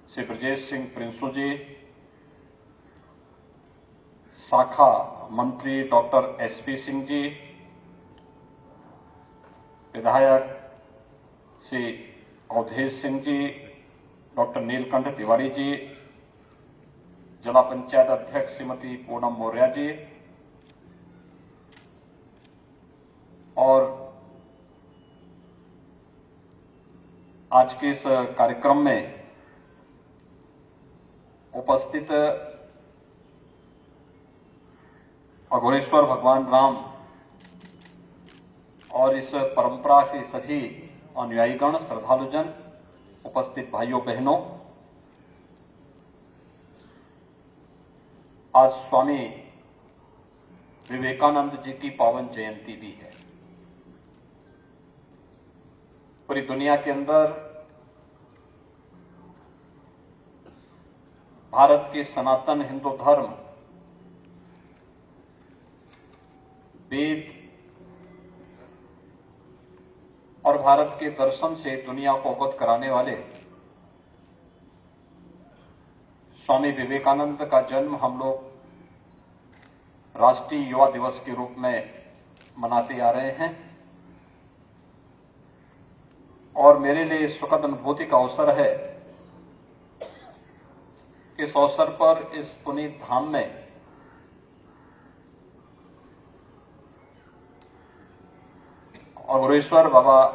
श्री ब्रजेश सिंह प्रिंसू जी, शाखा मंत्री doctor SP Singh ji, विधायक श्री अवधेश सिंह जी, डॉक्टर नीलकंठ तिवारी जी, जिला पंचायत अध्यक्ष श्रीमती पूनम मौर्य जी और आज के इस कार्यक्रम में उपस्थित अघोरेश्वर भगवान राम और इस परंपरा के सभी अनुयायीगण, श्रद्धालुजन, उपस्थित भाइयों बहनों, आज स्वामी विवेकानंद जी की पावन जयंती भी है। पूरी दुनिया के अंदर भारत के सनातन हिंदू धर्म, वेद और भारत के दर्शन से दुनिया को अवगत कराने वाले स्वामी विवेकानंद का जन्म हम लोग राष्ट्रीय युवा दिवस के रूप में मनाते आ रहे हैं और मेरे लिए सुखद अनुभूति का अवसर है। इस अवसर पर इस पुनीत धाम में अघोरेश्वर बाबा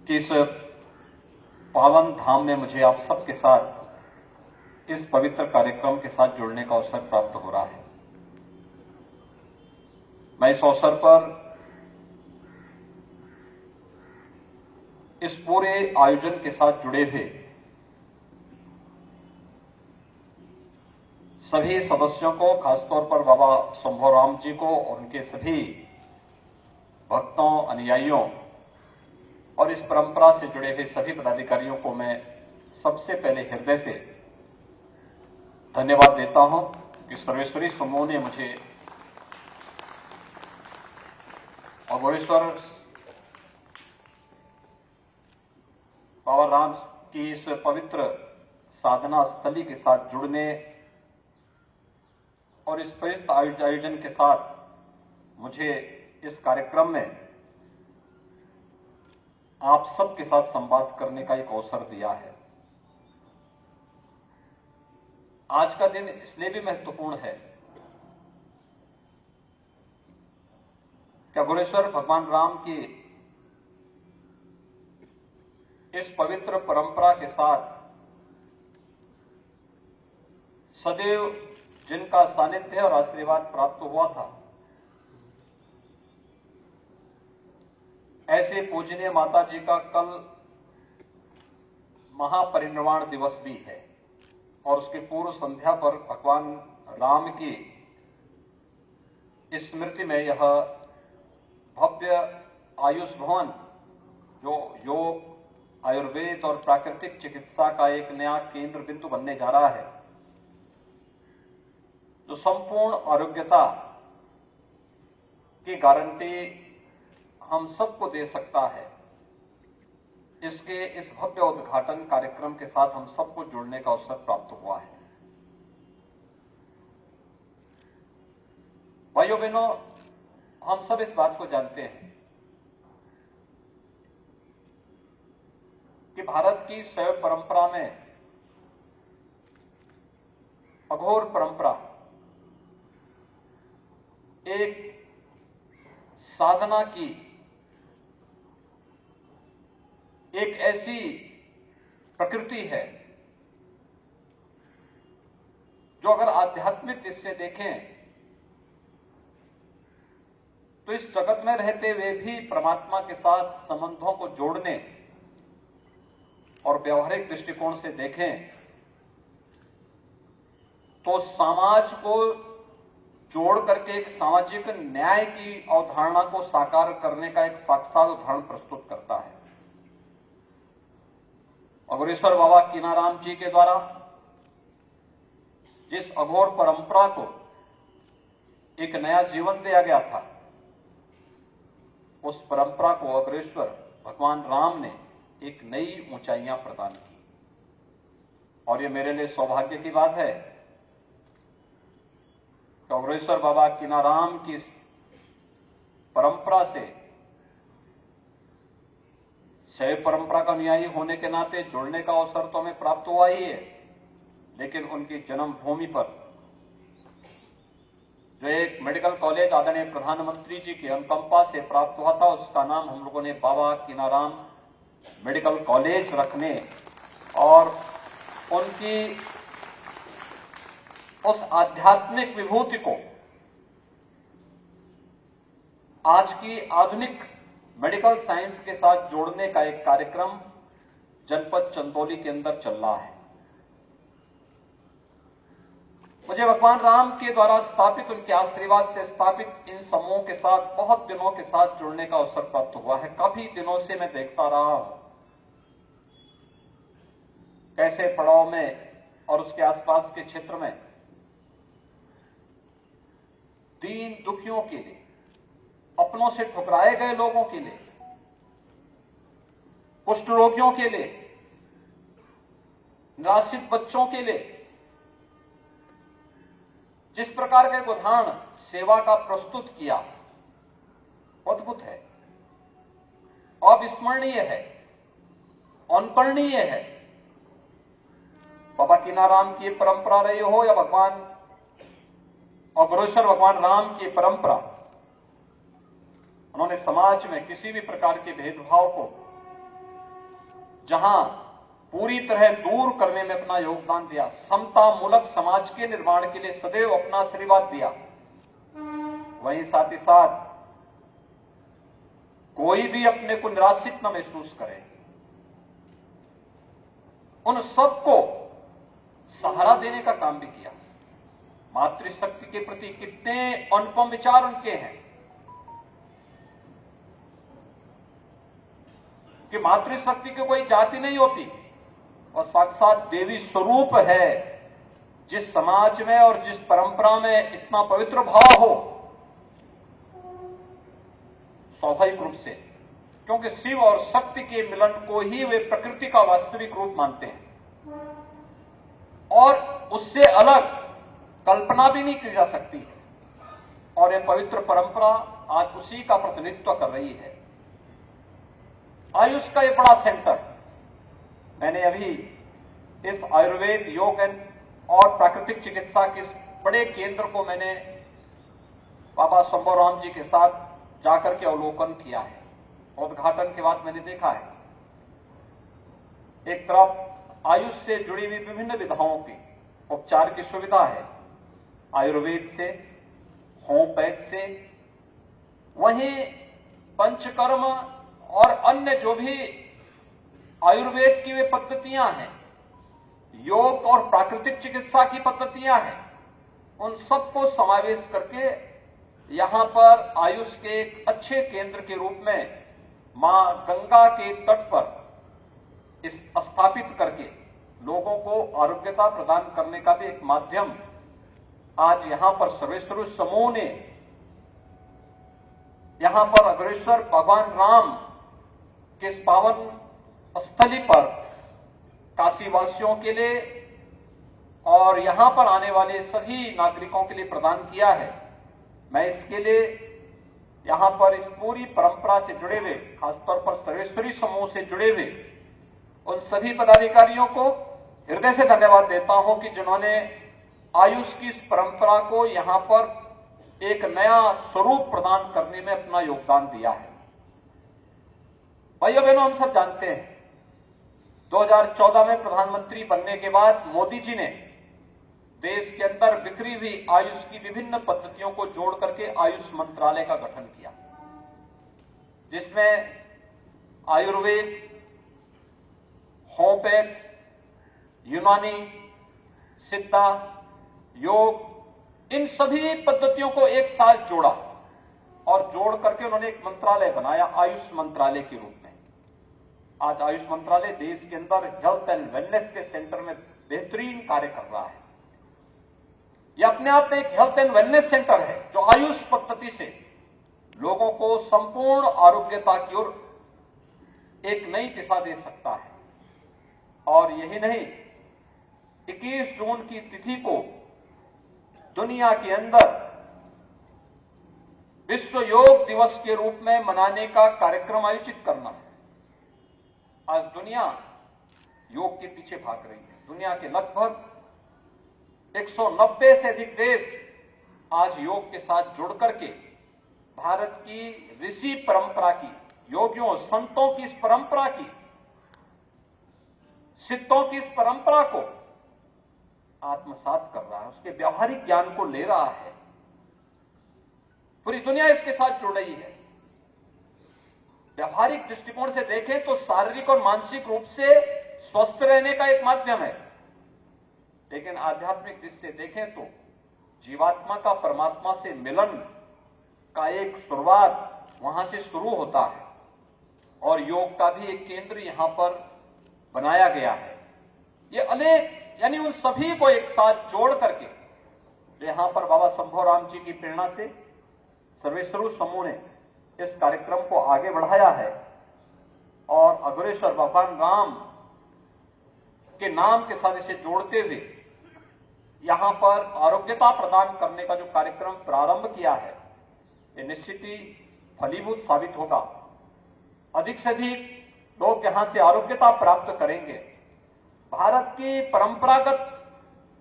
की इस पावन धाम में मुझे आप सबके साथ इस पवित्र कार्यक्रम के साथ जुड़ने का अवसर प्राप्त हो रहा है। मैं इस अवसर पर इस पूरे आयोजन के साथ जुड़े हुए सभी सदस्यों को, खासतौर पर बाबा शंभुराम जी को और उनके सभी भक्तों, अनुयायियों और इस परंपरा से जुड़े हुए सभी पदाधिकारियों को मैं सबसे पहले हृदय से धन्यवाद देता हूं कि सर्वेश्वरी समूह ने मुझे अघोरेश्वर बाबा राम की इस पवित्र साधना स्थली के साथ जुड़ने और इस पवित्र आयोजन के साथ मुझे इस कार्यक्रम में आप सबके साथ संवाद करने का एक अवसर दिया है। आज का दिन इसलिए भी महत्वपूर्ण है कि अघोरेश्वर भगवान राम की इस पवित्र परंपरा के साथ सदैव जिनका सानिध्य और आशीर्वाद प्राप्त हुआ था, ऐसे पूजनीय माता जी का कल महापरिनिर्वाण दिवस भी है और उसके पूर्व संध्या पर भगवान राम की स्मृति में यह भव्य आयुष भवन, जो योग, आयुर्वेद और प्राकृतिक चिकित्सा का एक नया केंद्र बिंदु बनने जा रहा है, जो संपूर्ण आरोग्यता की गारंटी हम सबको दे सकता है, इसके इस भव्य उद्घाटन कार्यक्रम के साथ हम सबको जुड़ने का अवसर प्राप्त हुआ है। भाइयों बहनों, हम सब इस बात को जानते हैं कि भारत की शैव परंपरा में अघोर परंपरा एक साधना की एक ऐसी प्रकृति है जो अगर आध्यात्मिक दृष्टि से देखें तो इस जगत में रहते हुए भी परमात्मा के साथ संबंधों को जोड़ने और व्यवहारिक दृष्टिकोण से देखें तो समाज को जोड़ करके एक सामाजिक न्याय की अवधारणा को साकार करने का एक साक्षात उदाहरण प्रस्तुत करता है। अघोरेश्वर बाबा कीनाराम जी के द्वारा जिस अघोर परंपरा को एक नया जीवन दिया गया था, उस परंपरा को अग्रेश्वर भगवान राम ने एक नई ऊंचाइयां प्रदान की। और ये मेरे लिए सौभाग्य की बात है कि अग्रेश्वर बाबा कीनाराम की इस परंपरा से शैव परंपरा का अनुयायी होने के नाते जुड़ने का अवसर तो हमें प्राप्त हुआ ही है, लेकिन उनकी जन्मभूमि पर जो एक मेडिकल कॉलेज आदरणीय प्रधानमंत्री जी की अनुकंपा से प्राप्त हुआ था, उसका नाम हम लोगों ने बाबा कीनाराम मेडिकल कॉलेज रखने और उनकी उस आध्यात्मिक विभूति को आज की आधुनिक मेडिकल साइंस के साथ जोड़ने का एक कार्यक्रम जनपद चंदौली के अंदर चल रहा है। मुझे भगवान राम के द्वारा स्थापित, उनके आशीर्वाद से स्थापित इन समूहों के साथ बहुत दिनों के साथ जुड़ने का अवसर प्राप्त हुआ है। काफी दिनों से मैं देखता रहा हूं कैसे पड़ाव में और उसके आसपास के क्षेत्र में दीन दुखियों के लिए, अपनों से ठुकराए गए लोगों के लिए, कुष्ठ रोगियों के लिए, निराश्रित बच्चों के लिए जिस प्रकार का एक उदाहरण सेवा का प्रस्तुत किया, अद्भुत है, अविस्मरणीय है, अनुकरणीय है। बाबा कीनाराम की परंपरा रही हो या भगवान अग्रेश्वर भगवान राम की परंपरा, उन्होंने समाज में किसी भी प्रकार के भेदभाव को जहां पूरी तरह दूर करने में अपना योगदान दिया, समता मूलक समाज के निर्माण के लिए सदैव अपना आशीर्वाद दिया, वहीं साथ ही साथ कोई भी अपने को निराशित न महसूस करे, उन सबको सहारा देने का काम भी किया। मातृशक्ति के प्रति कितने अनुपम विचार उनके हैं कि मातृशक्ति की कोई जाति नहीं होती और साक्षात देवी स्वरूप है। जिस समाज में और जिस परंपरा में इतना पवित्र भाव हो, स्वाभाविक रूप से, क्योंकि शिव और शक्ति के मिलन को ही वे प्रकृति का वास्तविक रूप मानते हैं और उससे अलग कल्पना भी नहीं की जा सकती है। और यह पवित्र परंपरा आज उसी का प्रतिनिधित्व कर रही है। आयुष का यह बड़ा सेंटर, मैंने अभी इस आयुर्वेद, योग और प्राकृतिक चिकित्सा के इस बड़े केंद्र को मैंने बाबा शंभुराम जी के साथ जाकर के अवलोकन किया है। उद्घाटन के बाद मैंने देखा है, एक तरफ आयुष से जुड़ी हुई विभिन्न विधाओं की उपचार की सुविधा है, आयुर्वेद से, होम्योपैथ से, वहीं पंचकर्म और अन्य जो भी आयुर्वेद की वे पद्धतियां हैं, योग और प्राकृतिक चिकित्सा की पद्धतियां हैं, उन सबको समावेश करके यहां पर आयुष के एक अच्छे केंद्र के रूप में मां गंगा के तट पर इस स्थापित करके लोगों को आरोग्यता प्रदान करने का भी एक माध्यम आज यहां पर सर्वेश्वर समूह ने यहां पर अग्रेश्वर भगवान राम के इस पावन स्थली पर काशीवासियों के लिए और यहां पर आने वाले सभी नागरिकों के लिए प्रदान किया है। मैं इसके लिए यहां पर इस पूरी परंपरा से जुड़े हुए, खासतौर पर सर्वेश्वरी समूह से जुड़े हुए उन सभी पदाधिकारियों को हृदय से धन्यवाद देता हूं कि जिन्होंने आयुष की इस परंपरा को यहां पर एक नया स्वरूप प्रदान करने में अपना योगदान दिया है। भाइयों बहनों, हम सब जानते हैं 2014 में प्रधानमंत्री बनने के बाद मोदी जी ने देश के अंदर बिखरी हुई आयुष की विभिन्न पद्धतियों को जोड़ करके आयुष मंत्रालय का गठन किया, जिसमें आयुर्वेद, होम्योपैथ, यूनानी, सिद्धा, योग, इन सभी पद्धतियों को एक साथ जोड़ा और जोड़ करके उन्होंने एक मंत्रालय बनाया आयुष मंत्रालय के रूप में। आज आयुष मंत्रालय देश के अंदर हेल्थ एंड वेलनेस के सेंटर में बेहतरीन कार्य कर रहा है। यह अपने आप में एक हेल्थ एंड वेलनेस सेंटर है जो आयुष पद्धति से लोगों को संपूर्ण आरोग्यता की ओर एक नई दिशा दे सकता है। और यही नहीं, 21 जून की तिथि को दुनिया के अंदर विश्व योग दिवस के रूप में मनाने का कार्यक्रम आयोजित करना है। आज दुनिया योग के पीछे भाग रही है। दुनिया के लगभग 190 से अधिक देश आज योग के साथ जुड़ करके भारत की ऋषि परंपरा की, योगियों संतों की इस परंपरा की, सिद्धों की इस परंपरा को आत्मसात कर रहा है, उसके व्यावहारिक ज्ञान को ले रहा है। पूरी दुनिया इसके साथ जुड़ रही है। व्यावहारिक दृष्टिकोण से देखें तो शारीरिक और मानसिक रूप से स्वस्थ रहने का एक माध्यम है, लेकिन आध्यात्मिक दृष्टि से देखें तो जीवात्मा का परमात्मा से मिलन का एक शुरुआत वहां से शुरू होता है और योग का भी एक केंद्र यहां पर बनाया गया है। ये अनेक यानी उन सभी को एक साथ जोड़ करके यहां पर बाबा शंभूराम जी की प्रेरणा से सर्वेश्वरू समूह ने इस कार्यक्रम को आगे बढ़ाया है और अग्रेसर भगवान राम के नाम के साथ इसे जोड़ते हुए यहां पर आरोग्यता प्रदान करने का जो कार्यक्रम प्रारंभ किया है, ये निश्चित ही फलीभूत साबित होगा। अधिक से अधिक लोग यहां से आरोग्यता प्राप्त करेंगे। भारत की परंपरागत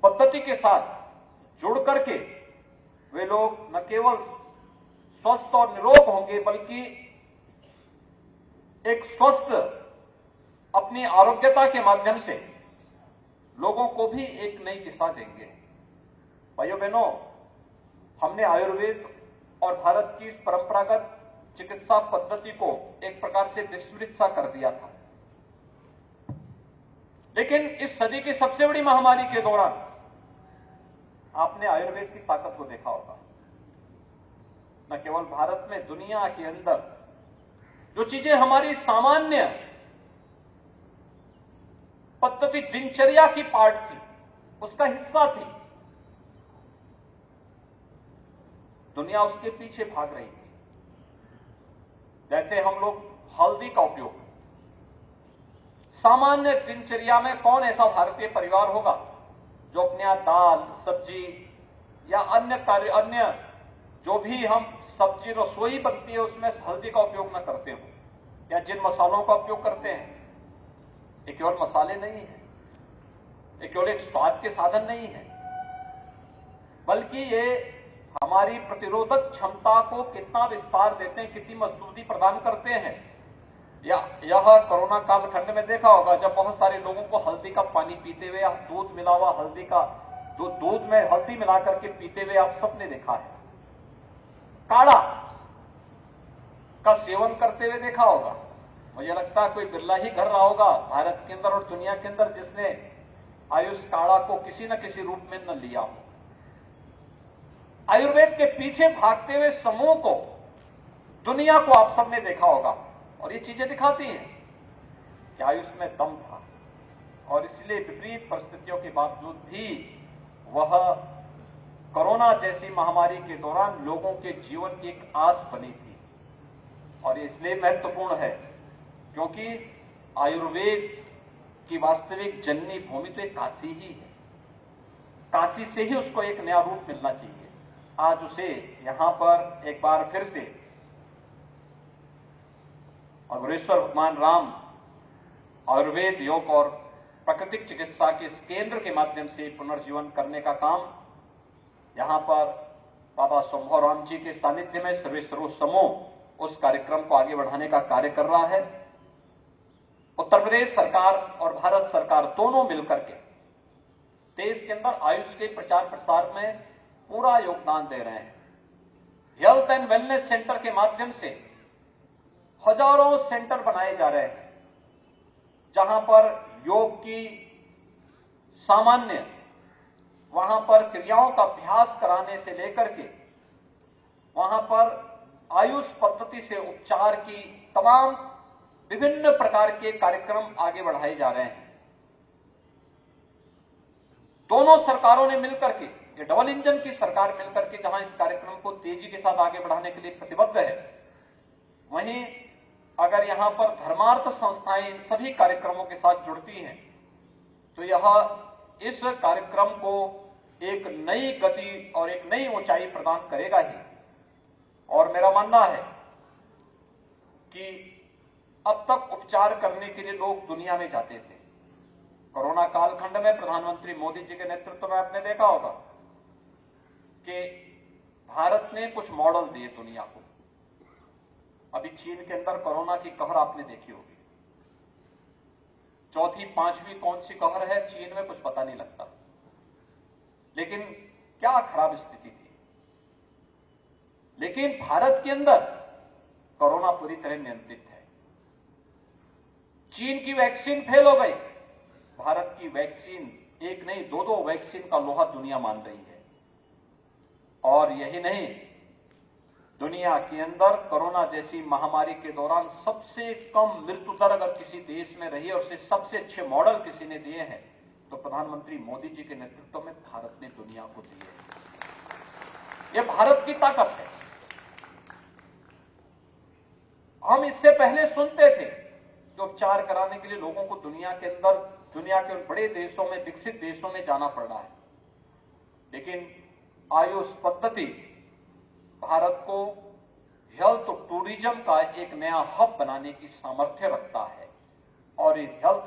पद्धति के साथ जुड़ करके वे लोग न केवल स्वस्थ और निरोग होंगे, बल्कि एक स्वस्थ अपनी आरोग्यता के माध्यम से लोगों को भी एक नई दिशा देंगे। भाइयों बहनों, हमने आयुर्वेद और भारत की इस परंपरागत चिकित्सा पद्धति को एक प्रकार से विस्मृत सा कर दिया था, लेकिन इस सदी की सबसे बड़ी महामारी के दौरान आपने आयुर्वेद की ताकत को देखा होगा। न केवल भारत में, दुनिया के अंदर जो चीजें हमारी सामान्य पद्धति दिनचर्या की पार्ट थी, उसका हिस्सा थी, दुनिया उसके पीछे भाग रही थी। जैसे हम लोग हल्दी का उपयोग, सामान्य दिनचर्या में कौन ऐसा भारतीय परिवार होगा जो अपने यहाँ दाल, सब्जी या अन्य जो भी हम सब्जी रसोई बनती है उसमें हल्दी का उपयोग न करते हो, या जिन मसालों का उपयोग करते हैं, ये केवल मसाले नहीं है, ये केवल एक स्वाद के साधन नहीं है, बल्कि ये हमारी प्रतिरोधक क्षमता को कितना विस्तार देते हैं, कितनी मजबूती प्रदान करते हैं। यह कोरोना कालखंड में देखा होगा, जब बहुत सारे लोगों को हल्दी का पानी पीते हुए, दूध मिला हुआ हल्दी का, दूध में हल्दी मिला करके पीते हुए आप सबने देखा है। काढ़ा का सेवन करते हुए देखा होगा। मुझे लगता है कोई बिरला ही घर रहा होगा भारत के अंदर और दुनिया के अंदर जिसने आयुष काढ़ा को किसी न किसी रूप में न लिया हो। आयुर्वेद के पीछे भागते हुए समूह को, दुनिया को आप सबने देखा होगा, और ये चीजें दिखाती हैं कि आयुष में दम था, और इसलिए विपरीत परिस्थितियों के बावजूद भी वह कोरोना जैसी महामारी के दौरान लोगों के जीवन की एक आस बनी थी। और ये इसलिए महत्वपूर्ण है क्योंकि आयुर्वेद की वास्तविक जननी भूमि तो एक काशी ही है। काशी से ही उसको एक नया रूप मिलना चाहिए। आज उसे यहां पर एक बार फिर से अग्रेसर भगवान राम आयुर्वेद, योग और प्राकृतिक चिकित्सा के इस केंद्र के माध्यम से पुनर्जीवन करने का काम यहां पर बाबा शंभूराम जी के सानिध्य में सर्वेश्वरू समूह उस कार्यक्रम को आगे बढ़ाने का कार्य कर रहा है। उत्तर प्रदेश सरकार और भारत सरकार दोनों मिलकर के देश के अंदर आयुष के प्रचार प्रसार में पूरा योगदान दे रहे हैं। हेल्थ एंड वेलनेस सेंटर के माध्यम से हजारों सेंटर बनाए जा रहे हैं, जहां पर योग की सामान्य वहां पर क्रियाओं का अभ्यास कराने से लेकर के वहां पर आयुष पद्धति से उपचार की तमाम विभिन्न प्रकार के कार्यक्रम आगे बढ़ाए जा रहे हैं। दोनों सरकारों ने मिलकर के ये डबल इंजन की सरकार मिलकर के जहां इस कार्यक्रम को तेजी के साथ आगे बढ़ाने के लिए प्रतिबद्ध है, वहीं अगर यहां पर धर्मार्थ संस्थाएं इन सभी कार्यक्रमों के साथ जुड़ती हैं तो यह इस कार्यक्रम को एक नई गति और एक नई ऊंचाई प्रदान करेगा ही। और मेरा मानना है कि अब तक उपचार करने के लिए लोग दुनिया में जाते थे। कोरोना कालखंड में प्रधानमंत्री मोदी जी के नेतृत्व में आपने देखा होगा कि भारत ने कुछ मॉडल दिए दुनिया को। अभी चीन के अंदर कोरोना की कहर आपने देखी होगी, चौथी पांचवी कौन सी कहर है चीन में कुछ पता नहीं लगता, लेकिन क्या खराब स्थिति थी। लेकिन भारत के अंदर कोरोना पूरी तरह नियंत्रित है। चीन की वैक्सीन फेल हो गई, भारत की वैक्सीन, एक नहीं दो वैक्सीन का लोहा दुनिया मान रही है। और यही नहीं, दुनिया के अंदर कोरोना जैसी महामारी के दौरान सबसे कम मृत्यु दर अगर किसी देश में रही है और उससे सबसे अच्छे मॉडल किसी ने दिए हैं तो प्रधानमंत्री मोदी जी के नेतृत्व में भारत ने दुनिया को दिए हैं। यह भारत की ताकत है। हम इससे पहले सुनते थे कि उपचार कराने के लिए लोगों को दुनिया के अंदर, दुनिया के बड़े देशों में, विकसित देशों में जाना पड़ रहा है, लेकिन आयुष पद्धति भारत को हेल्थ टूरिज्म का एक नया हब बनाने की सामर्थ्य रखता है। और ये हेल्थ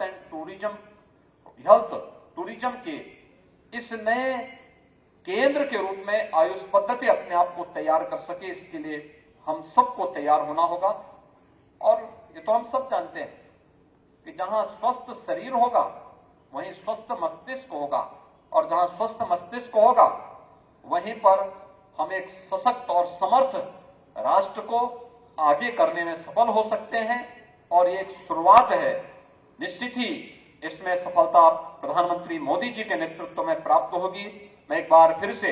टूरिज्म के इस नए केंद्र के रूप में आयुष पद्धति अपने आप को तैयार कर सके, इसके लिए हम सबको तैयार होना होगा। और ये तो हम सब जानते हैं कि जहां स्वस्थ शरीर होगा वहीं स्वस्थ मस्तिष्क होगा, और जहां स्वस्थ मस्तिष्क होगा वहीं पर हम एक सशक्त और समर्थ राष्ट्र को आगे करने में सफल हो सकते हैं। और ये एक शुरुआत है, निश्चित ही इसमें सफलता प्रधानमंत्री मोदी जी के नेतृत्व में प्राप्त होगी। मैं एक बार फिर से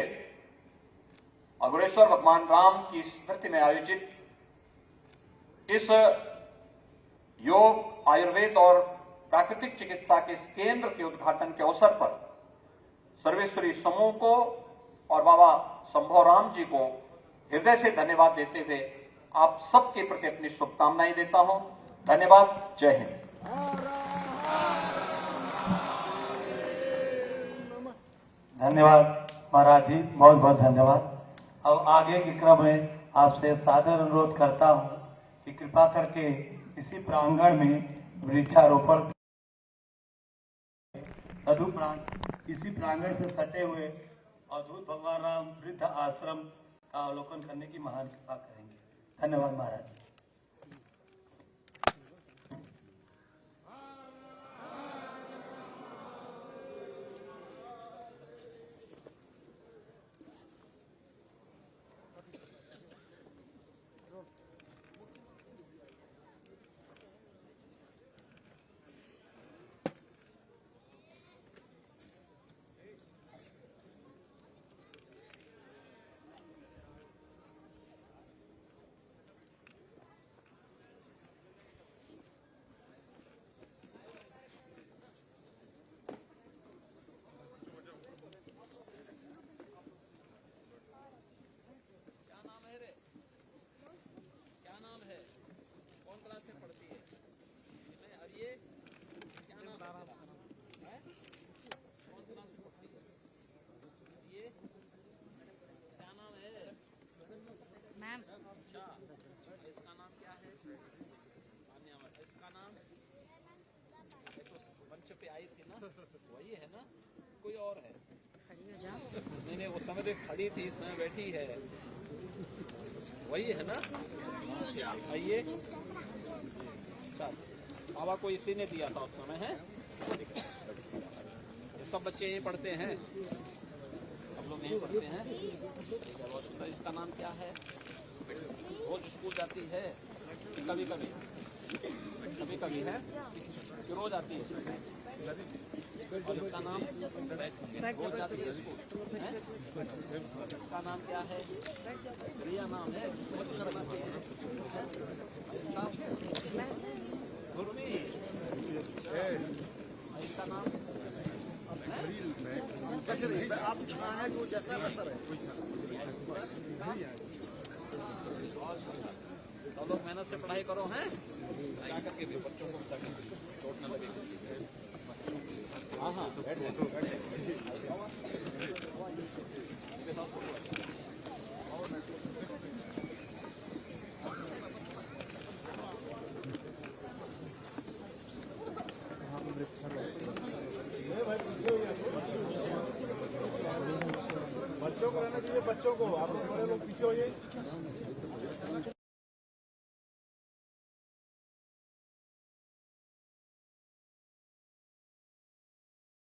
अग्रेश्वर भगवान राम की स्मृति में आयोजित इस योग, आयुर्वेद और प्राकृतिक चिकित्सा के इस केंद्र के उद्घाटन के अवसर पर सर्वेश्वरी समूह को और बाबा संभवराम जी को हृदय से धन्यवाद देते हुए आप सबके प्रति अपनी शुभकामनाएं देता हूं। धन्यवाद। जय हिंद। धन्यवाद महाराज जी, बहुत बहुत धन्यवाद। अब आगे के क्रम में आपसे सादर अनुरोध करता हूं कि कृपा करके इसी प्रांगण में वृक्षारोपण, तदुपरांत इसी प्रांगण से सटे हुए अद्भुत भगवान राम वृद्ध आश्रम का अवलोकन करने की महान कृपा करेंगे। धन्यवाद महाराज। इसका नाम क्या है? इसका नाम तो मंच पे आई थी ना, वही है ना, कोई और है? नहीं, वो समय खड़ी थी, इस समय बैठी है, वही है ना? आइए, चल, बाबा को इसी ने दिया था उस समय, है? ये सब बच्चे यहीं पढ़ते हैं, सब लोग यहीं पढ़ते हैं। इसका नाम क्या है? रोज स्कूल जाती है? कभी कभी है कि रोज आती है? और इसका नाम रोज जाती है स्कूल, है? इसका नाम क्या है? रिया नाम है। इसका गुरमीत, इसका नाम आप है? सब लोग मेहनत से पढ़ाई करो हैं, क्या करके भी बच्चों को चोट न लगे। हाँ हाँ बैठ बच्चों को रहना चाहिए, बच्चों को। आप लोग बड़े लोग पीछे हो जाइए।